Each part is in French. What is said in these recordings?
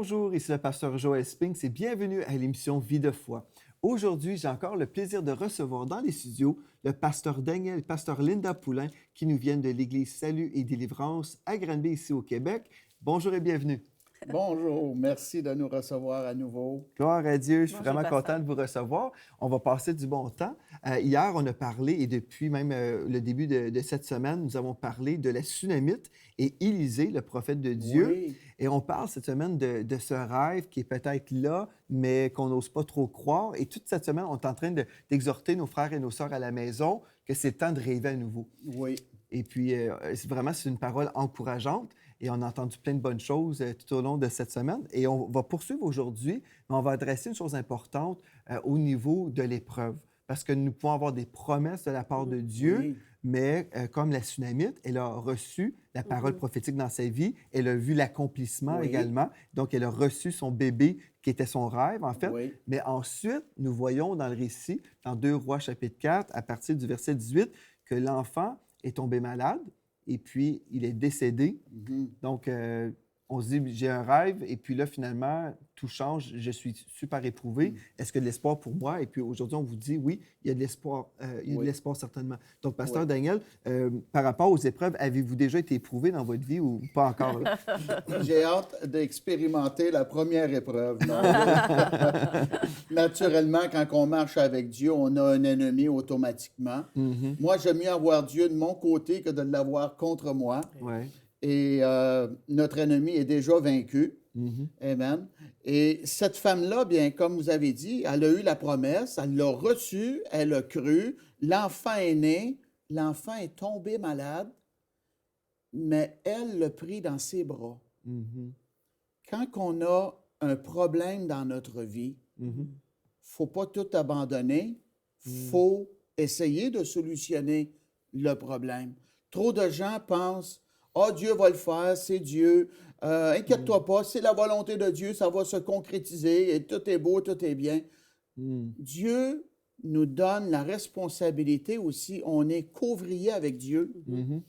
Bonjour, ici le pasteur Joël Spinks et bienvenue à l'émission Vie de foi. Aujourd'hui, j'ai encore le plaisir de recevoir dans les studios le pasteur Daniel et le pasteur Linda Poulain qui nous viennent de l'Église Salut et Délivrance à Granby, ici au Québec. Bonjour et bienvenue. Bonjour, merci de nous recevoir à nouveau. Gloire à Dieu, je suis Bonjour, vraiment pasteur. content de vous recevoir. On va passer du bon temps. Hier, on a parlé, et depuis même le début de cette semaine, nous avons parlé de la Sunamite et Élisée, le prophète de Dieu. Oui, Et on parle cette semaine de ce rêve qui est peut-être là, mais qu'on n'ose pas trop croire. Et toute cette semaine, on est en train d'exhorter nos frères et nos sœurs à la maison que c'est le temps de rêver à nouveau. oui. Et puis, c'est une parole encourageante et on a entendu plein de bonnes choses tout au long de cette semaine. Et on va poursuivre aujourd'hui, mais on va adresser une chose importante au niveau de l'épreuve. Parce que nous pouvons avoir des promesses de la part de Dieu, Oui. mais comme la Sunamite, elle a reçu la parole prophétique dans sa vie, elle a vu l'accomplissement Oui. également, donc elle a reçu son bébé qui était son rêve, en fait. Oui. Mais ensuite, nous voyons dans le récit, dans 2 Rois chapitre 4, à partir du verset 18, que l'enfant est tombé malade et puis il est décédé. Mhm. Donc, on se dit, j'ai un rêve et puis là, finalement, tout change. Je suis super éprouvé. Est-ce qu'il y a de l'espoir pour moi? Et puis aujourd'hui, on vous dit, oui, il y a de l'espoir. Il y a de Oui. l'espoir certainement. Donc, pasteur Oui. Daniel, par rapport aux épreuves, avez-vous déjà été éprouvé dans votre vie ou pas encore? Là? J'ai hâte d'expérimenter la première épreuve. Non? Naturellement, quand on marche avec Dieu, on a un ennemi automatiquement. Mhm. Moi, j'aime mieux avoir Dieu de mon côté que de l'avoir contre moi. Ouais. Et notre ennemi est déjà vaincu. Mhm. Amen. Et cette femme-là, bien, comme vous avez dit, elle a eu la promesse, elle l'a reçue, elle a cru, l'enfant est né, l'enfant est tombé malade, mais elle l'a pris dans ses bras. Mhm. Quand on a un problème dans notre vie, Mhm. faut pas tout abandonner, faut essayer de solutionner le problème. Trop de gens pensent, « Ah, Dieu va le faire, c'est Dieu. Inquiète-toi pas, c'est la volonté de Dieu, ça va se concrétiser et tout est beau, tout est bien. » Mhm. Dieu nous donne la responsabilité aussi, on est couvrier avec Dieu. Mhm.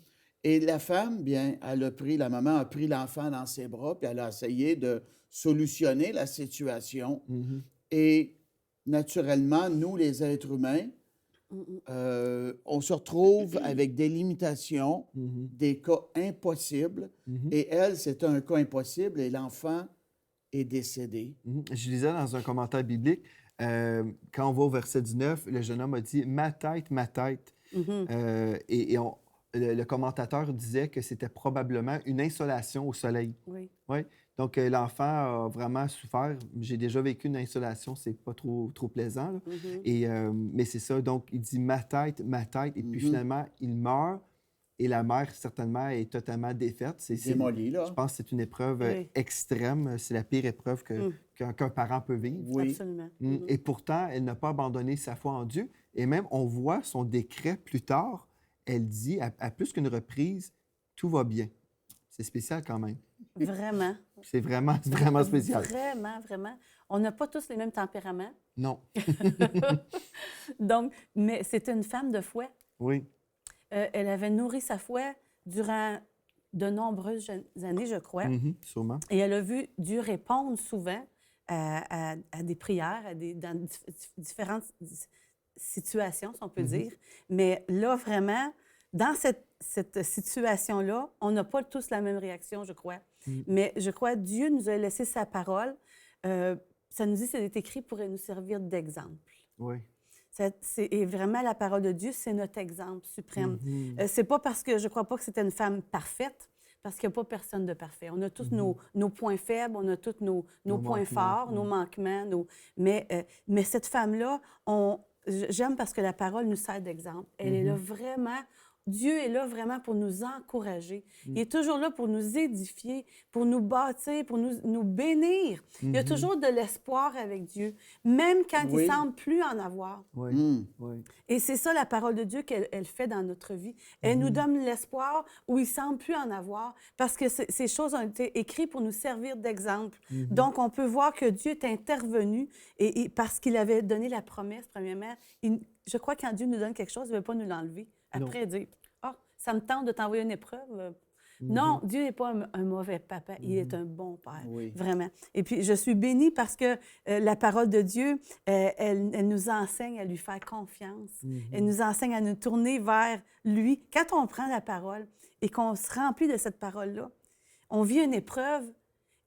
Et la femme, bien, la maman a pris l'enfant dans ses bras, puis elle a essayé de solutionner la situation. Mhm. Et naturellement, nous, les êtres humains, on se retrouve avec des limitations, Mhm. des cas impossibles. Mhm. Et elle, c'est un cas impossible et l'enfant est décédé. Mhm. Je lisais dans un commentaire biblique, quand on va au verset 19, le jeune homme a dit « Ma tête, ma tête ». Le commentateur disait que c'était probablement une insolation au soleil. Oui. Oui. Donc, l'enfant a vraiment souffert. J'ai déjà vécu une insolation, c'est pas trop plaisant. Là. Mais c'est ça. Donc, il dit ma tête, ma tête. Et puis finalement, il meurt et la mère, certainement, est totalement défaite. Démoli, là. Je pense que c'est une épreuve Oui. extrême. C'est la pire épreuve qu'un parent peut vivre. Oui. Absolument. Et pourtant, elle n'a pas abandonné sa foi en Dieu. Et même, on voit son décret plus tard. Elle dit, à plus qu'une reprise, tout va bien. C'est spécial quand même. Vraiment. C'est vraiment spécial. Vraiment, vraiment. On n'a pas tous les mêmes tempéraments. Non. Donc, mais c'était une femme de foi. Oui. Elle avait nourri sa foi durant de nombreuses années, je crois. Mhm, sûrement. Et elle a vu Dieu répondre souvent à des prières, dans différentes situations, si on peut dire. Mais là, vraiment, dans cette situation-là, on n'a pas tous la même réaction, je crois. Mais je crois que Dieu nous a laissé sa parole. Ça nous dit que c'est écrit pour nous servir d'exemple. Oui. Et vraiment, la parole de Dieu, c'est notre exemple suprême. C'est pas parce que je crois pas que c'était une femme parfaite, parce qu'il n'y a pas personne de parfait. On a tous nos points faibles, on a tous nos points manquements, forts, nos manquements. Mais cette femme-là, j'aime parce que la parole nous sert d'exemple. Elle est là vraiment... Dieu est là vraiment pour nous encourager. Il est toujours là pour nous édifier, pour nous bâtir, pour nous bénir. Il y a toujours de l'espoir avec Dieu, même quand il Oui. ne semble plus en avoir. Oui. Oui. Et c'est ça la parole de Dieu qu'elle fait dans notre vie. Elle nous donne l'espoir où il ne semble plus en avoir, parce que ces choses ont été écrites pour nous servir d'exemple. Donc, on peut voir que Dieu est intervenu et parce qu'il avait donné la promesse, premièrement. Je crois que quand Dieu nous donne quelque chose, il ne veut pas nous l'enlever. Après, dire « Ah, ça me tente de t'envoyer une épreuve. Non, Dieu n'est pas un mauvais papa, il est un bon père, Oui. vraiment. Et puis, je suis bénie parce que la parole de Dieu, elle nous enseigne à lui faire confiance. Elle nous enseigne à nous tourner vers lui. Quand on prend la parole et qu'on se remplit de cette parole-là, on vit une épreuve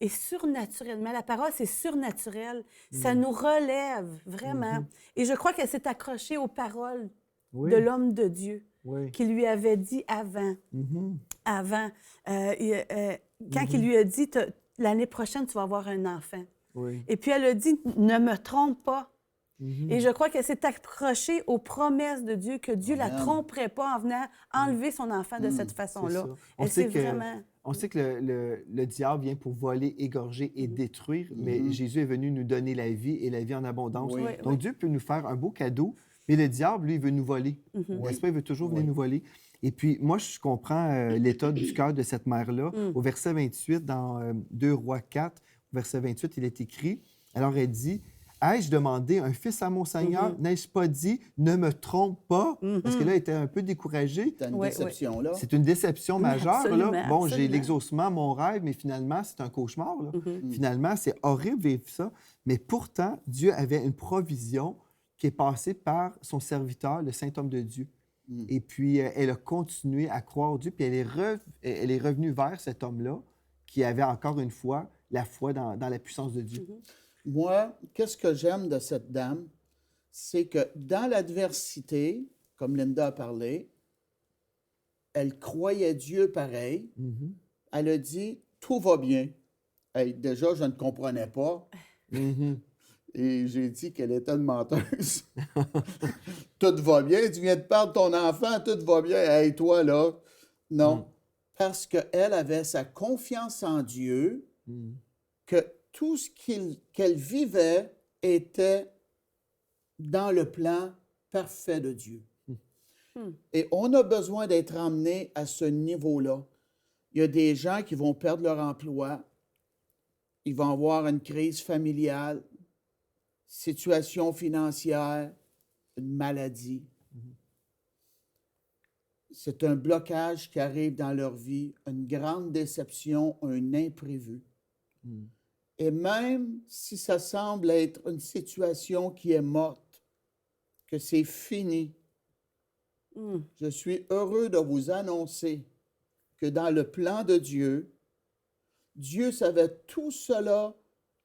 et surnaturellement, la parole, c'est surnaturel. Ça nous relève, vraiment. Et je crois qu'elle s'est accrochée aux paroles Oui. de l'homme de Dieu Oui. qui lui avait dit avant. Avant. Quand il lui a dit, l'année prochaine, tu vas avoir un enfant. Oui. Et puis elle a dit, ne me trompe pas. Et je crois qu'elle s'est accrochée aux promesses de Dieu, que Dieu ne la Amen. tromperait pas en venant enlever son enfant de cette façon-là. ça. Elle s'est vraiment... On sait que le diable vient pour voler, égorger et détruire, mais Jésus est venu nous donner la vie et la vie en abondance. Oui. Donc, Dieu peut nous faire un beau cadeau, mais le diable, lui, il veut nous voler. N'est-ce pas? Il veut toujours venir nous voler. Et puis, moi, je comprends l'état du cœur de cette mère-là. Au verset 28, dans 2 Rois 4, au verset 28, il est écrit, alors elle dit, « Ai-je demandé un fils à mon Seigneur? N'ai-je pas dit, ne me trompe pas? Parce que là, elle était un peu découragée. T'as une Oui, déception, là. C'est une déception majeure. absolument, Là. Bon, j'ai absolument. l'exaucement, mon rêve, mais finalement, c'est un cauchemar. Là. Finalement, c'est horrible de vivre ça. Mais pourtant, Dieu avait une provision qui est passée par son serviteur, le saint homme de Dieu. Et puis, elle a continué à croire Dieu, puis elle est revenue vers cet homme-là qui avait encore une fois la foi dans la puissance de Dieu. Moi, qu'est-ce que j'aime de cette dame? C'est que dans l'adversité, comme Linda a parlé, elle croyait Dieu pareil. Elle a dit, tout va bien. Hey, déjà, je ne comprenais pas. Et j'ai dit qu'elle était une menteuse. Tout va bien. Tu viens de perdre ton enfant, tout va bien. Hey, toi, là. Non. Parce qu'elle avait sa confiance en Dieu, que tout ce qu'elle vivait était dans le plan parfait de Dieu. Et on a besoin d'être emmené à ce niveau-là. Il y a des gens qui vont perdre leur emploi, ils vont avoir une crise familiale, situation financière, une maladie. C'est un blocage qui arrive dans leur vie, une grande déception, un imprévu. Et même si ça semble être une situation qui est morte, que c'est fini, je suis heureux de vous annoncer que dans le plan de Dieu, Dieu savait tout cela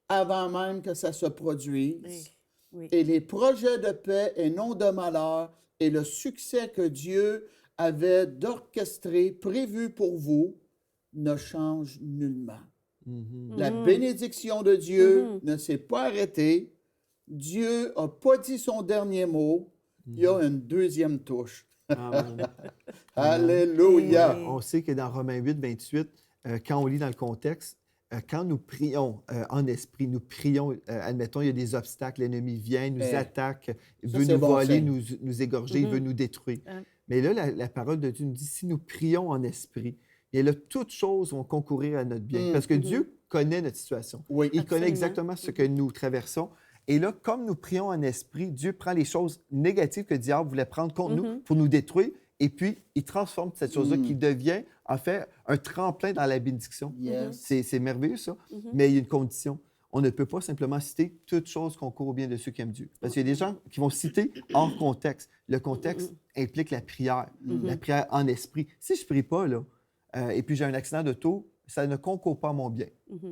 avant même que ça se produise. Oui. Et les projets de paix et non de malheur et le succès que Dieu avait d'orchestrer, prévu pour vous, ne changent nullement. La bénédiction de Dieu ne s'est pas arrêtée. Dieu n'a pas dit son dernier mot. Il y a une deuxième touche. Amen. Alléluia. On sait que dans Romains 8, 28, quand on lit dans le contexte, quand nous prions en esprit, nous prions, admettons, il y a des obstacles, l'ennemi vient, nous attaque, veut c'est nous bon voler, signe. nous égorger, il veut nous détruire. Mais là, la parole de Dieu nous dit, si nous prions en esprit, et là, toutes choses vont concourir à notre bien. Parce que Dieu connaît notre situation. Oui. Il connaît Absolument. exactement ce que nous traversons. Et là, comme nous prions en esprit, Dieu prend les choses négatives que le diable voulait prendre contre nous pour nous détruire, et puis il transforme cette chose-là qui devient, en fait, un tremplin dans la bénédiction. Yes. C'est merveilleux, ça. Mais il y a une condition. On ne peut pas simplement citer toutes choses concourent au bien de ceux qui aiment Dieu. Parce qu'il y a des gens qui vont citer hors contexte. Le contexte implique la prière en esprit. Si je ne prie pas, là, et puis j'ai un accident d'auto, ça ne concourt pas à mon bien.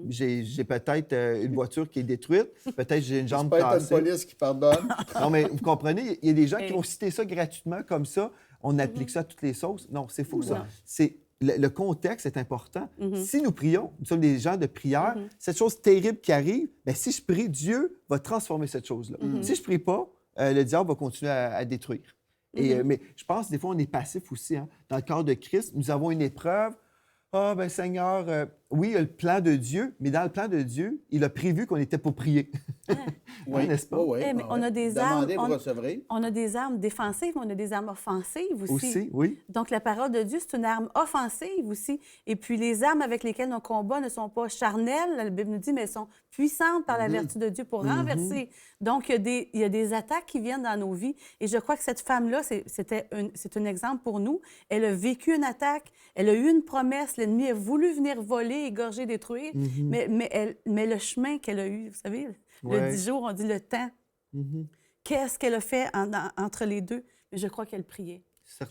J'ai peut-être une voiture qui est détruite, peut-être j'ai une jambe J'espère que cassée. t'as une police qui pardonne. Non, mais vous comprenez, il y a des gens qui vont citer ça gratuitement comme ça. On applique ça à toutes les sauces. Non, c'est faux, ça. C'est, le contexte est important. Si nous prions, nous sommes des gens de prière, cette chose terrible qui arrive, bien, si je prie, Dieu va transformer cette chose-là. Si je ne prie pas, le diable va continuer à détruire. Mais je pense des fois, on est passif aussi. Hein. Dans le corps de Christ, nous avons une épreuve. Ah, bien, Seigneur, oui, il y a le plan de Dieu, mais dans le plan de Dieu, il a prévu qu'on était pour prier. Oui, n'est-ce pas? oui, Eh, mais on a des armes, Demandez, vous recevrez. on a des armes défensives, mais on a des armes offensives aussi. Aussi, oui. Donc, la parole de Dieu, c'est une arme offensive aussi. Et puis, les armes avec lesquelles on combat ne sont pas charnelles, la Bible nous dit, mais elles sont puissantes par la vertu de Dieu pour renverser. Donc, il y a des attaques qui viennent dans nos vies. Et je crois que cette femme-là, c'est un exemple pour nous. Elle a vécu une attaque, elle a eu une promesse, l'ennemi a voulu venir voler, égorger, détruire, mais le chemin qu'elle a eu, vous savez, le 10 jours, on dit le temps. Qu'est-ce qu'elle a fait entre les deux? Mais je crois qu'elle priait.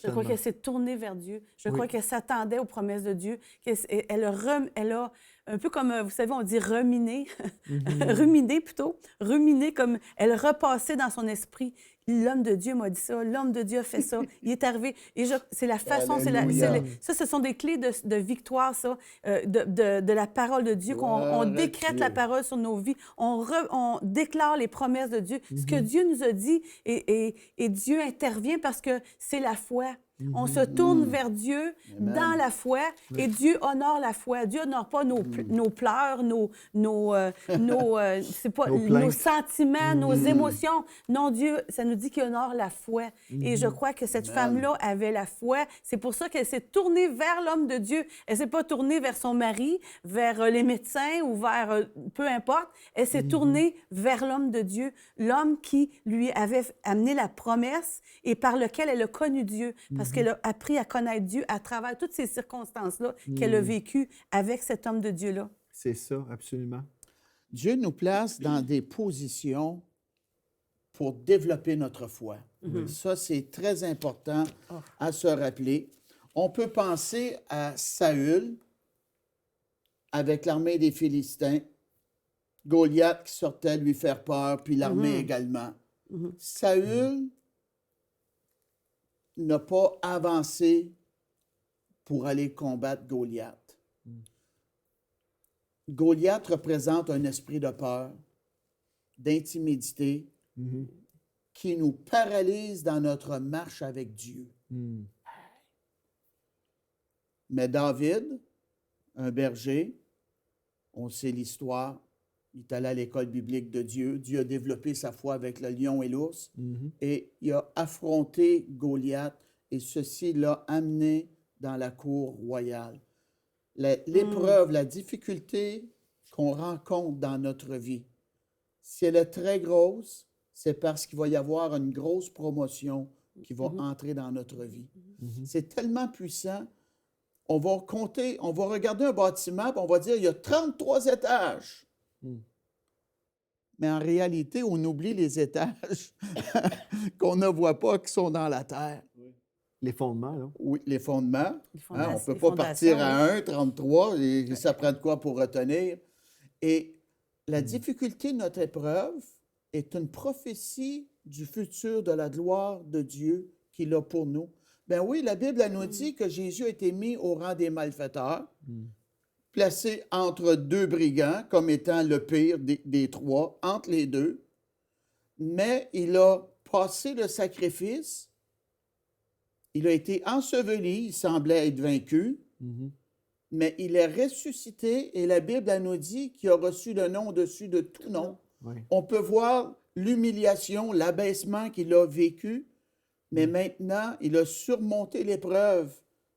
Je crois qu'elle s'est tournée vers Dieu. Je crois qu'elle s'attendait aux promesses de Dieu. Elle a, un peu comme, vous savez, on dit ruminer, ruminer plutôt, ruminer comme elle repassait dans son esprit. L'homme de Dieu m'a dit ça, l'homme de Dieu a fait ça, il est arrivé. Et c'est la façon, ça, ce sont des clés de victoire, ça, de la parole de Dieu, qu'on décrète la parole sur nos vies, on déclare les promesses de Dieu, ce que Dieu nous a dit, et Dieu intervient parce que c'est la foi. On se tourne vers Dieu dans la foi et Dieu honore la foi. Dieu honore pas nos pleurs, c'est pas, nos sentiments, nos émotions. Non, Dieu, ça nous dit qu'il honore la foi. Et je crois que cette femme-là avait la foi. C'est pour ça qu'elle s'est tournée vers l'homme de Dieu. Elle s'est pas tournée vers son mari, vers les médecins ou vers peu importe. Elle s'est tournée vers l'homme de Dieu, l'homme qui lui avait amené la promesse et par lequel elle a connu Dieu. Parce qu'elle a appris à connaître Dieu à travers toutes ces circonstances-là qu'elle a vécues avec cet homme de Dieu-là. C'est ça, absolument. Dieu nous place dans des positions pour développer notre foi. Ça, c'est très important à se rappeler. On peut penser à Saül avec l'armée des Philistins, Goliath qui sortait lui faire peur, puis l'armée également. Saül n'a pas avancé pour aller combattre Goliath. Goliath représente un esprit de peur, d'intimidité, qui nous paralyse dans notre marche avec Dieu. Mais David, un berger, on sait l'histoire, il est allé à l'école biblique de Dieu. Dieu a développé sa foi avec le lion et l'ours. Et il a affronté Goliath et ceci l'a amené dans la cour royale. L'épreuve, la difficulté qu'on rencontre dans notre vie, si elle est très grosse, c'est parce qu'il va y avoir une grosse promotion qui va entrer dans notre vie. C'est tellement puissant. On va compter, on va regarder un bâtiment et on va dire il y a 33 étages. Mais en réalité, on oublie les étages qu'on ne voit pas, qui sont dans la terre. Les fondements, là. Oui, les fondements. On ne peut les pas partir à 1, fondations, 33, et ça prend de quoi pour retenir. Et la difficulté de notre épreuve est une prophétie du futur de la gloire de Dieu qu'il a pour nous. Ben oui, la Bible elle nous dit que Jésus a été mis au rang des malfaiteurs, placé entre deux brigands, comme étant le pire des trois, entre les deux. Mais il a passé le sacrifice, il a été enseveli, il semblait être vaincu, mais il est ressuscité et la Bible elle nous dit qu'il a reçu le nom au-dessus de tout nom. On peut voir l'humiliation, l'abaissement qu'il a vécu, mais maintenant, il a surmonté l'épreuve.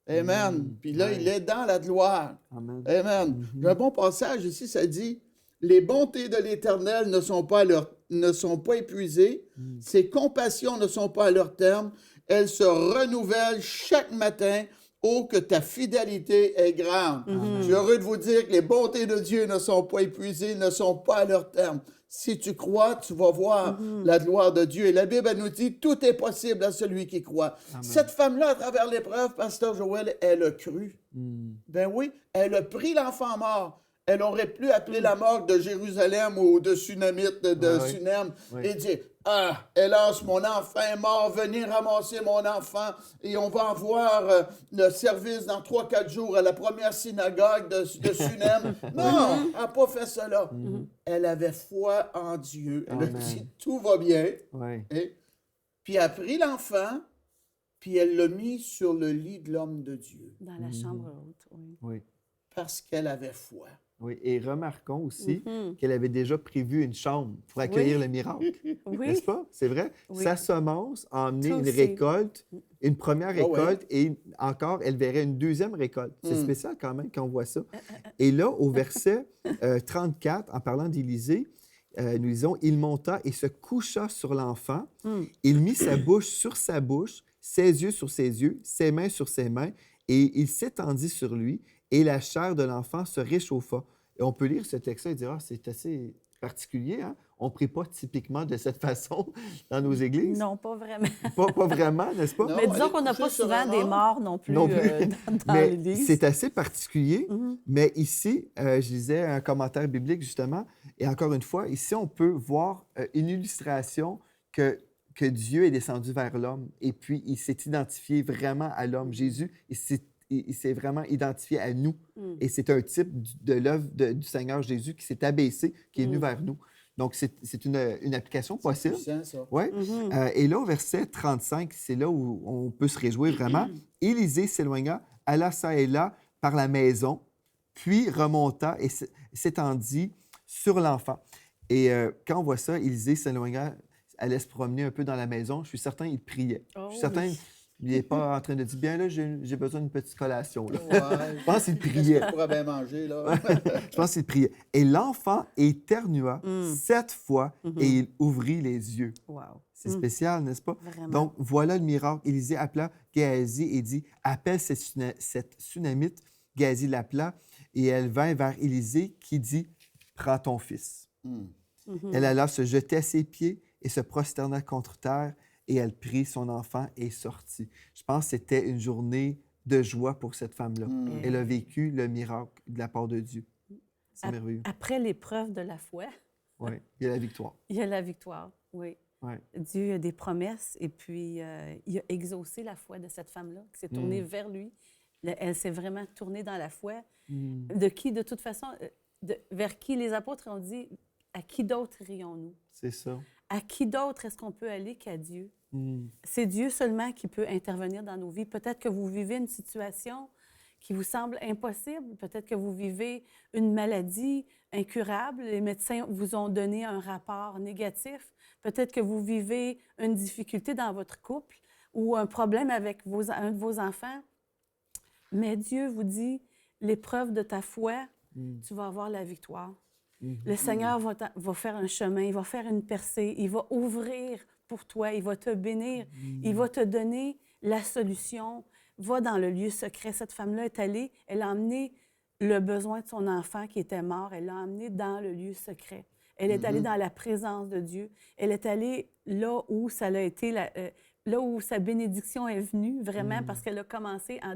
Amen. Puis là, il est dans la gloire. Amen. Amen. J'ai un bon passage ici, ça dit « Les bontés de l'Éternel ne sont pas épuisées, ses compassions ne sont pas à leur terme, elles se renouvellent chaque matin. Oh, que ta fidélité est grande. » Je suis heureux de vous dire que les bontés de Dieu ne sont pas épuisées, ne sont pas à leur terme. Si tu crois, tu vas voir la gloire de Dieu. Et la Bible elle nous dit, tout est possible à celui qui croit. Amen. Cette femme-là, à travers l'épreuve, Pasteur Joël, elle a cru. Ben oui, elle a pris l'enfant mort. Elle aurait pu appeler la morgue de Jérusalem ou de Sunamite, de Sunem, et dire, « Ah, hélas, mon enfant est mort, venez ramasser mon enfant et on va en voir le service dans 3-4 jours à la première synagogue de Sunem. » Non, elle n'a pas fait cela. Elle avait foi en Dieu. Elle a dit, tout va bien. Puis elle a pris l'enfant, puis elle l'a mis sur le lit de l'homme de Dieu. Dans la chambre haute, oui. Parce qu'elle avait foi. Oui, et remarquons aussi Mhm. qu'elle avait déjà prévu une chambre pour accueillir Oui. le miracle, Oui, n'est-ce pas? C'est vrai? oui. Sa semence a amené Ça une aussi. récolte, une première Ah oui. récolte, et encore, elle verrait une deuxième récolte. C'est Mm. spécial quand même quand on voit ça. Et là, au verset 34, en parlant d'Élisée, nous lisons, « Il monta et se coucha sur l'enfant. Mm. Il mit sa bouche sur sa bouche, ses yeux sur ses yeux, ses mains sur ses mains, et il s'étendit sur lui, et la chair de l'enfant se réchauffa. » Et on peut lire ce texte-là et dire, ah, c'est assez particulier, hein? On ne prie pas typiquement de cette façon dans nos églises. Non, pas vraiment. Pas vraiment, n'est-ce pas? Non, Mais disons aller qu'on n'a coucher pas sur souvent un des mort. morts non plus, Non plus. dans Mais l'Église. c'est assez particulier. Mhm. Mais ici, je lisais un commentaire biblique, justement, et encore une fois, ici, on peut voir une illustration que Dieu est descendu vers l'homme, et puis il s'est identifié vraiment à l'homme. Jésus, il s'est vraiment identifié à nous. Mm. Et c'est un type de l'œuvre du Seigneur Jésus qui s'est abaissé, qui est venu Mm. vers nous. Donc, c'est une application C'est possible. puissant, ça. Ouais. Mhm. Et là, au verset 35, c'est là où on peut se réjouir vraiment. Élisée s'éloigna, alla çà et là par la maison, puis remonta et s'étendit sur l'enfant. Et quand on voit ça, Élisée s'éloigna, allait se promener un peu dans la maison. Je suis certain qu'il priait. Oh Je suis certain oui. qu'il n'est pas en train de dire, bien là, j'ai besoin d'une petite collation. Là. Ouais. Je pense qu'il Qu'est-ce priait. qu'on pourrait bien manger, là? Je pense qu'il priait. Et l'enfant éternua Mm. 7 fois Mhm. et il ouvrit les yeux. Wow. C'est Mm. spécial, n'est-ce pas? Vraiment. Donc, voilà le miracle. Élisée appela Géasi et dit, « Appelle cette Sunamite. » Géasi l'appela et elle vint vers Élisée qui dit, « Prends ton fils. » Mm. Mhm. Elle alla se jeter à ses pieds et se prosterna contre terre et elle prit son enfant et sortit. Je pense que c'était une journée de joie pour cette femme-là. Mm. Elle a vécu le miracle de la part de Dieu. C'est merveilleux. Après l'épreuve de la foi, Oui, il y a la victoire. il y a la victoire. Oui. Ouais. Dieu a des promesses et puis il a exaucé la foi de cette femme-là qui s'est tournée Mm. vers lui. Elle s'est vraiment tournée dans la foi. Mm. De qui, de toute façon, vers qui les apôtres ont dit, à qui d'autre irions-nous? C'est ça. À qui d'autre est-ce qu'on peut aller qu'à Dieu? Mm. C'est Dieu seulement qui peut intervenir dans nos vies. Peut-être que vous vivez une situation qui vous semble impossible. Peut-être que vous vivez une maladie incurable. Les médecins vous ont donné un rapport négatif. Peut-être que vous vivez une difficulté dans votre couple ou un problème avec un de vos enfants. Mais Dieu vous dit, l'épreuve de ta foi, Mm. tu vas avoir la victoire. Mhm. Le Seigneur va faire un chemin, il va faire une percée, il va ouvrir pour toi, il va te bénir, il va te donner la solution. Va dans le lieu secret. Cette femme-là est allée, elle a emmené le besoin de son enfant qui était mort, elle l'a emmené dans le lieu secret. Elle est allée dans la présence de Dieu. Elle est allée là où ça a été, là où sa bénédiction est venue, vraiment, parce qu'elle a commencé en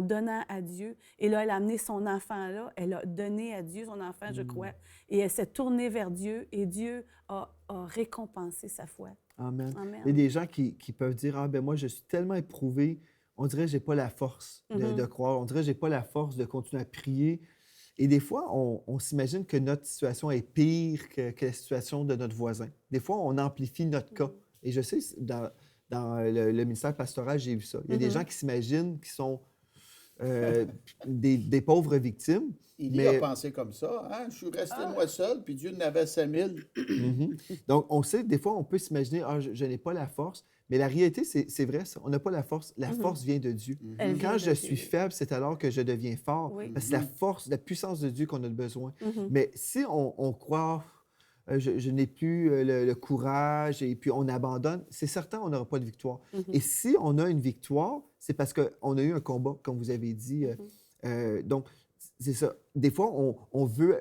donnant à Dieu. Et là, elle a amené son enfant là, elle a donné à Dieu son enfant, je crois, et elle s'est tournée vers Dieu, et Dieu a récompensé sa foi. Amen. Amen. Il y a des gens qui peuvent dire, ah ben moi, je suis tellement éprouvé, on dirait que je n'ai pas la force de croire, on dirait que je n'ai pas la force de continuer à prier. Et des fois, on s'imagine que notre situation est pire que la situation de notre voisin. Des fois, on amplifie notre cas. Et je sais, dans le ministère pastoral, j'ai vu ça. Il y a des gens qui s'imaginent qu'ils sont des pauvres victimes. Il a pensé comme ça. Hein? Je suis resté moi seul, puis Dieu en avait 5000. Mhm. Donc, on sait, des fois, on peut s'imaginer, ah, je n'ai pas la force. Mais la réalité, c'est vrai, ça. On n'a pas la force. La force vient de Dieu. Elle vient Quand de je Dieu. suis faible, c'est alors que je deviens fort. Oui. Parce que c'est la force, la puissance de Dieu qu'on a besoin. Mhm. Mais si on croit, je n'ai plus le courage, et puis on abandonne, c'est certain, on n'aura pas de victoire. Et si on a une victoire, c'est parce qu'on a eu un combat, comme vous avez dit. Donc, c'est ça. Des fois, on veut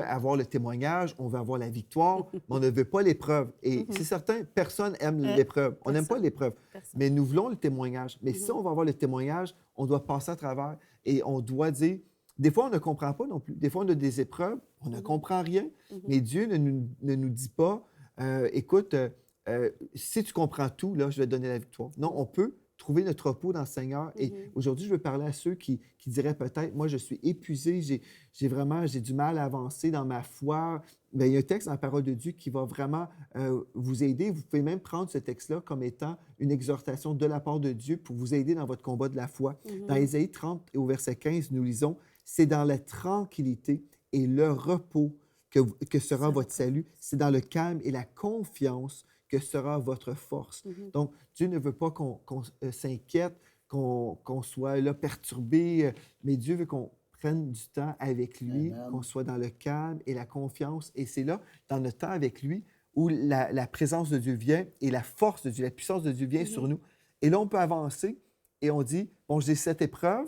avoir le témoignage, on veut avoir la victoire, mais on ne veut pas l'épreuve. Et c'est certain, personne n'aime l'épreuve. On n'aime pas l'épreuve. Personne. Mais nous voulons le témoignage. Mais si on va avoir le témoignage, on doit passer à travers et on doit dire... Des fois, on ne comprend pas non plus. Des fois, on a des épreuves, on ne comprend rien, mais Dieu ne nous dit pas, écoute, si tu comprends tout, là, je vais te donner la victoire. Non, on peut trouver notre repos dans le Seigneur. Et aujourd'hui, je veux parler à ceux qui diraient peut-être, moi, je suis épuisé, j'ai du mal à avancer dans ma foi. Bien, il y a un texte dans la parole de Dieu qui va vraiment vous aider. Vous pouvez même prendre ce texte-là comme étant une exhortation de la part de Dieu pour vous aider dans votre combat de la foi. Dans Ésaïe 30 et au verset 15, nous lisons, « c'est dans la tranquillité et le repos que sera votre salut. C'est dans le calme et la confiance que sera votre force. Donc, Dieu ne veut pas qu'on s'inquiète, qu'on soit là perturbé, mais Dieu veut qu'on prenne du temps avec lui, Amen. qu'on soit dans le calme et la confiance. Et c'est là, dans notre temps avec lui, où la présence de Dieu vient et la force de Dieu, la puissance de Dieu vient sur nous. Et là, on peut avancer et on dit, bon, j'ai cette épreuve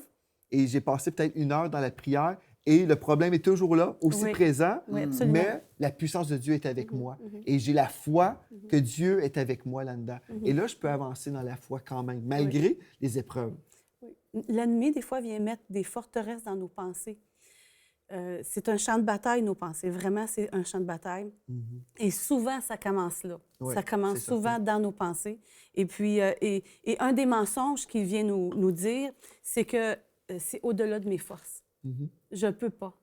et j'ai passé peut-être 1 heure dans la prière et le problème est toujours là, aussi Oui. présent, Oui, absolument. mais la puissance de Dieu est avec moi. Et j'ai la foi que Dieu est avec moi là-dedans. Et là, je peux avancer dans la foi quand même, malgré les épreuves. Oui. L'ennemi, des fois, vient mettre des forteresses dans nos pensées. C'est un champ de bataille, nos pensées. Vraiment, c'est un champ de bataille. Et souvent, ça commence là. Ouais, Ça commence c'est souvent certain. dans nos pensées. Et puis, et un des mensonges qu'il vient nous dire, c'est que c'est au-delà de mes forces. Je ne peux pas.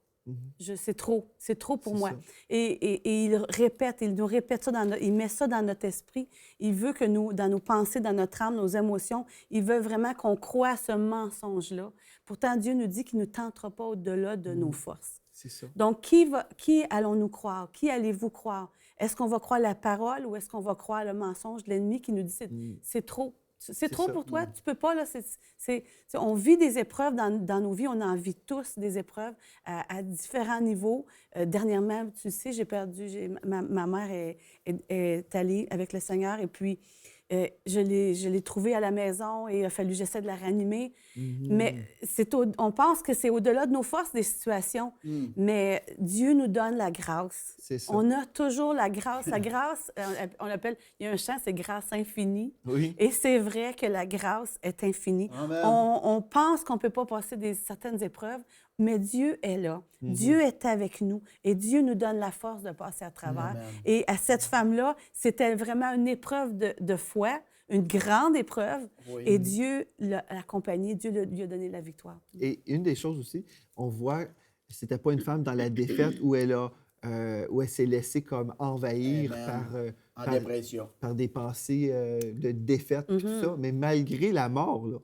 C'est trop pour C'est moi. ça. Et il nous répète ça, il met ça dans notre esprit. Il veut que nous, dans nos pensées, dans notre âme, nos émotions, il veut vraiment qu'on croie à ce mensonge-là. Pourtant, Dieu nous dit qu'il ne nous tentera pas au-delà de nos forces. C'est ça. Donc, qui allons-nous croire? Qui allez-vous croire? Est-ce qu'on va croire la parole ou est-ce qu'on va croire le mensonge de l'ennemi qui nous dit c'est trop? C'est trop ça. pour toi, tu peux pas, là. On vit des épreuves dans nos vies, on en vit tous des épreuves à différents niveaux. Dernièrement, tu sais, ma mère est allée avec le Seigneur et puis je l'ai trouvée à la maison et il a fallu que j'essaie de la ranimer. Mais on pense que c'est au-delà de nos forces des situations, mais Dieu nous donne la grâce. C'est ça. On a toujours la grâce. La grâce, on l'appelle, il y a un chant, c'est grâce infinie. Oui. Et c'est vrai que la grâce est infinie. Amen. On pense qu'on ne peut pas passer certaines épreuves, mais Dieu est là. Dieu est avec nous et Dieu nous donne la force de passer à travers. Amen. Et à cette femme-là, c'était vraiment une épreuve de foi, une grande épreuve. Oui. Et Dieu l'a accompagnée, Dieu lui a donné la victoire. Et une des choses aussi, on voit, c'était pas une femme dans la défaite où elle s'est laissée comme envahir Amen. En par dépression. des pensées de défaite, tout ça. Mais malgré la mort, là,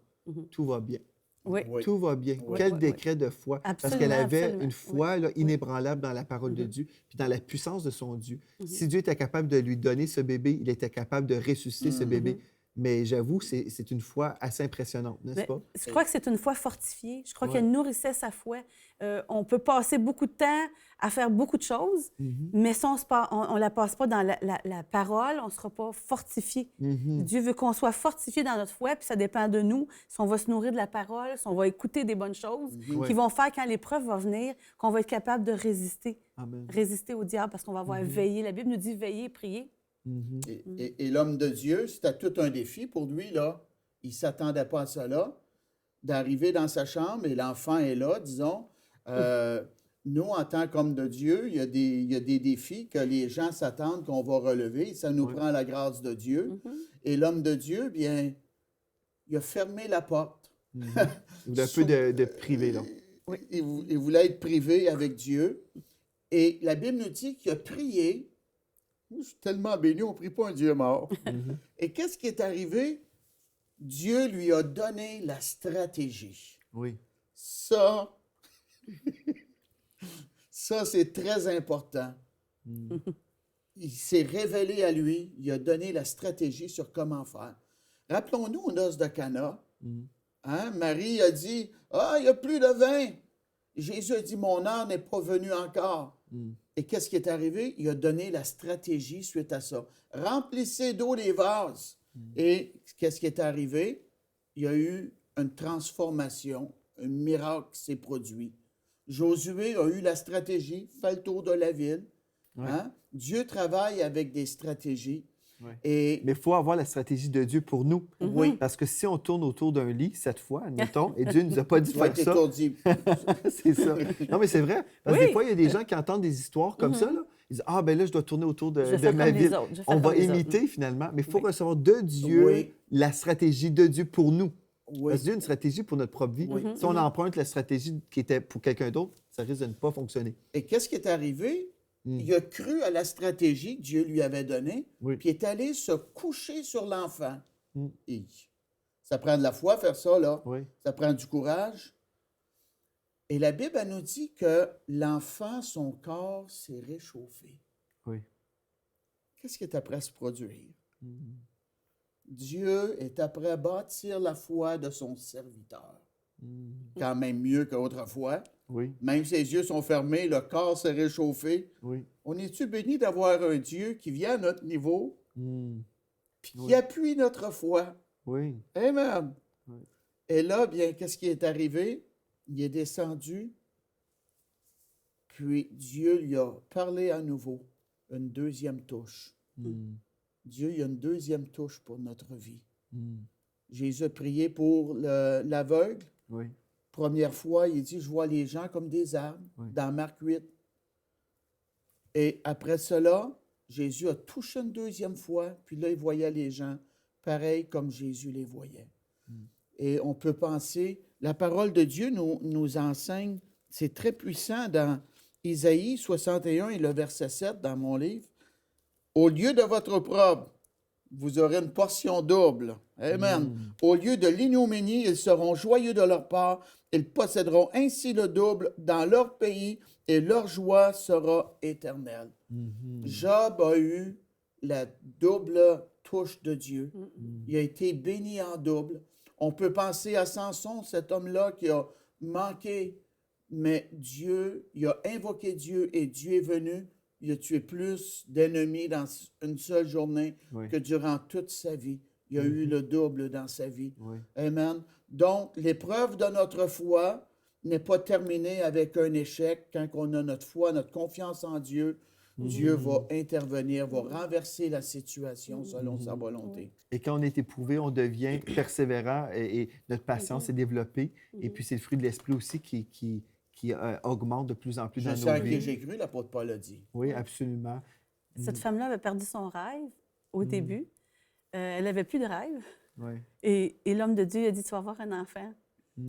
tout va bien. Oui. Oui. Tout va bien. Oui. Quel Oui, décret de foi. Parce Absolument, qu'elle avait absolument. une foi là, Oui. inébranlable dans la parole de Dieu, puis dans la puissance de son Dieu. Si Dieu était capable de lui donner ce bébé, il était capable de ressusciter ce bébé. Mais j'avoue, c'est une foi assez impressionnante, n'est-ce Mais pas? je crois que c'est une foi fortifiée. Je crois Ouais. qu'elle nourrissait sa foi. On peut passer beaucoup de temps à faire beaucoup de choses, mais si on ne la passe pas dans la parole, on ne sera pas fortifié. Dieu veut qu'on soit fortifié dans notre foi, puis ça dépend de nous. Si on va se nourrir de la parole, si on va écouter des bonnes choses Ouais. qui vont faire quand l'épreuve va venir, qu'on va être capable de résister. Amen. Résister au diable parce qu'on va avoir veillé. La Bible nous dit veiller, prier. Et l'homme de Dieu, c'était tout un défi pour lui, là. Il ne s'attendait pas à cela, d'arriver dans sa chambre et l'enfant est là, disons. Nous, en tant qu'hommes de Dieu, il y a des défis que les gens s'attendent qu'on va relever. Ça nous prend la grâce de Dieu. Et l'homme de Dieu, bien, il a fermé la porte. Il voulait un peu de privé, là. Il voulait être privé avec Dieu. Et la Bible nous dit qu'il a prié. Je suis tellement béni, on ne prie pas un Dieu mort. Et qu'est-ce qui est arrivé? Dieu lui a donné la stratégie. Oui. Ça, c'est très important. Il s'est révélé à lui, il a donné la stratégie sur comment faire. Rappelons-nous aux noces de Cana. Hein? Marie a dit, « Ah, il n'y a plus de vin. » Jésus a dit, « Mon heure n'est pas venue encore. » Et qu'est-ce qui est arrivé? Il a donné la stratégie suite à ça. Remplissez d'eau les vases. Et qu'est-ce qui est arrivé? Il y a eu une transformation, un miracle qui s'est produit. Josué a eu la stratégie, fait le tour de la ville. Ouais. Hein? Dieu travaille avec des stratégies. Ouais. Et Mais il faut avoir la stratégie de Dieu pour nous. Oui. Parce que si on tourne autour d'un lit, cette fois, admettons, et Dieu ne nous a pas dit de tu vas faire être ça, étourdi. c'est ça. Non, mais c'est vrai. Parce que Oui. des fois, il y a des gens qui entendent des histoires comme ça, là. Ils disent, ah, ben là, je dois tourner autour Je vais de faire ma comme les ville. autres. Je vais faire On va comme les autres. imiter, finalement. Mais il faut recevoir de Dieu Oui. la stratégie de Dieu pour nous. Oui. Parce que Dieu a une stratégie pour notre propre vie. Oui. Si on emprunte la stratégie qui était pour quelqu'un d'autre, ça risque de ne pas fonctionner. Et qu'est-ce qui est arrivé? Il a cru à la stratégie que Dieu lui avait donnée, Oui. puis est allé se coucher sur l'enfant. Et ça prend de la foi faire ça, là. Oui. Ça prend du courage. Et la Bible, elle nous dit que l'enfant, son corps s'est réchauffé. Oui. Qu'est-ce qui est après se produire? Mhm. Dieu est après bâtir la foi de son serviteur. Mhm. Quand même mieux qu'autrefois. Oui, Même si ses yeux sont fermés, le corps s'est réchauffé. oui. On est-tu béni d'avoir un Dieu qui vient à notre niveau, Mhm. puis qui Oui. appuie notre foi? Oui. Amen. Oui. Et là, bien, qu'est-ce qui est arrivé? Il est descendu, puis Dieu lui a parlé à nouveau, une deuxième touche. Mhm. Dieu, il y a une deuxième touche pour notre vie. Mhm. Jésus a prié pour l'aveugle. Oui. Première fois, il dit, je vois les gens comme des arbres, Oui. dans Marc 8. Et après cela, Jésus a touché une deuxième fois, puis là, il voyait les gens pareil comme Jésus les voyait. Et on peut penser, la parole de Dieu nous enseigne, c'est très puissant dans Isaïe 61 et le verset 7 dans mon livre. Au lieu de votre opprobre, vous aurez une portion double. Amen. Au lieu de l'ignominie, ils seront joyeux de leur part. Ils posséderont ainsi le double dans leur pays et leur joie sera éternelle. Mhm. Job a eu la double touche de Dieu. Mhm. Il a été béni en double. On peut penser à Samson, cet homme-là qui a manqué, mais Dieu, il a invoqué Dieu et Dieu est venu. Il a tué plus d'ennemis dans une seule journée Oui. que durant toute sa vie. Il a eu le double dans sa vie. Oui. Amen. Donc, l'épreuve de notre foi n'est pas terminée avec un échec. Quand on a notre foi, notre confiance en Dieu, Dieu va intervenir, va renverser la situation selon sa volonté. Et quand on est éprouvé, on devient persévérant et notre patience est développée. Et puis, c'est le fruit de l'esprit aussi qui augmente de plus en plus Je dans sais nos à qui vies. j'ai cru, l'apôtre Paul a dit. Oui, absolument. Cette femme-là avait perdu son rêve au début. Elle n'avait plus de rêve. Oui. Et l'homme de Dieu a dit, tu vas avoir un enfant.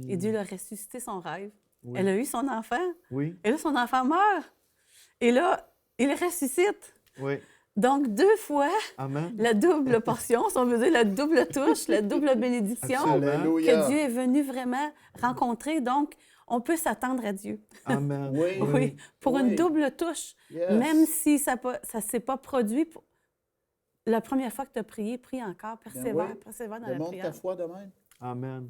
Et Dieu l'a ressuscité son rêve. Elle a eu son enfant. Oui. Et là, son enfant meurt. Et là, il ressuscite. Oui. Donc, 2 fois, Amen. la double portion, si on veut dire la double touche, la double bénédiction Absolument. Alléluia. que Dieu est venu vraiment rencontrer. Donc, on peut s'attendre à Dieu. Amen. Oui. Oui, pour Oui. une double touche. Yes. Même si ça ne s'est pas produit, la première fois que tu as prié, prie encore, persévère, oui. persévère dans la Démontre ta prière. foi de même. Amen.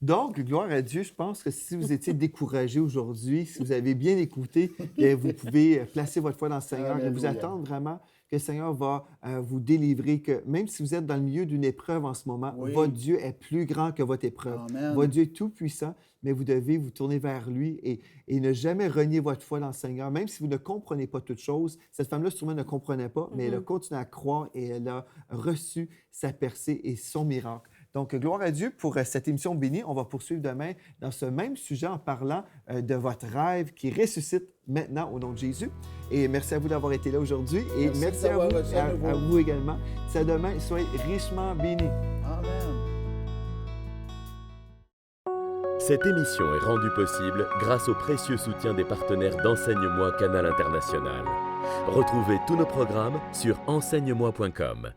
Donc, gloire à Dieu, je pense que si vous étiez découragé aujourd'hui, si vous avez bien écouté, bien, vous pouvez placer votre foi dans le Seigneur et vous Alléluia. attendre vraiment que le Seigneur va vous délivrer, que même si vous êtes dans le milieu d'une épreuve en ce moment, Oui. votre Dieu est plus grand que votre épreuve. Amen. Votre Dieu est tout-puissant, mais vous devez vous tourner vers lui et ne jamais renier votre foi dans le Seigneur, même si vous ne comprenez pas toutes choses. Cette femme-là, sûrement, ne comprenait pas, mais elle a continué à croire et elle a reçu sa percée et son miracle. Donc, gloire à Dieu pour cette émission bénie. On va poursuivre demain dans ce même sujet en parlant de votre rêve qui ressuscite maintenant au nom de Jésus. Et merci à vous d'avoir été là aujourd'hui. Et merci à d'avoir vous, reçu à nouveau. à vous également. C'est demain. Soyez richement bénis. Amen. Cette émission est rendue possible grâce au précieux soutien des partenaires d'Enseigne-moi Canal International. Retrouvez tous nos programmes sur enseigne-moi.com.